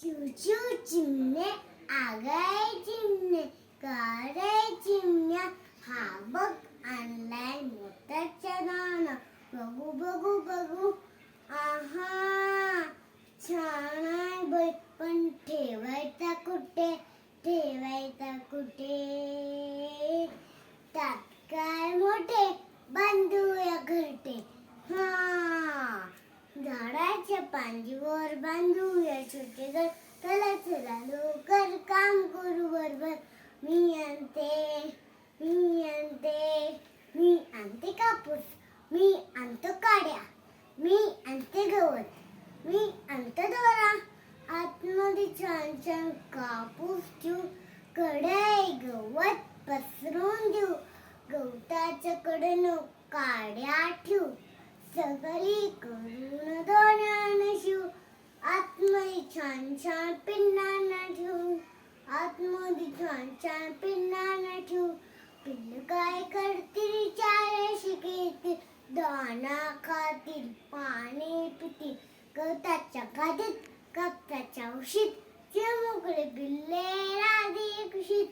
चूचू चिमणे आगळे चिमणे काळे चिमण्या हा बघ आणलाय मोत्याचा दाणा बघू बघू बघू आहा छान आहे बाई पण ठेवायचा कुठे त्यात काय मोठे बांधूया घरटे झाडाच्या पांजीवर बांधूया छोटे घर चला चला लवकर काम करू बरोबर मी आणते कापूस मी आणतो काड्या मी आणते गवत मी आणतो दोरा आतमध्ये छान छान कापूस ठेवू कढई गवत पसरून देऊ गवताच्या कडेनं काड्या ठेवू सगळी करून दोऱ्यानं शिवू आतमध्ये छान छान पिन्नांना ठेवू पिल्ल काय करतील चार शिकेतील दाणा खातील पाणी पितील गवताच्या गादीत कापसाच्या उशीत चिमुकले पिल्ले राधी खुशीत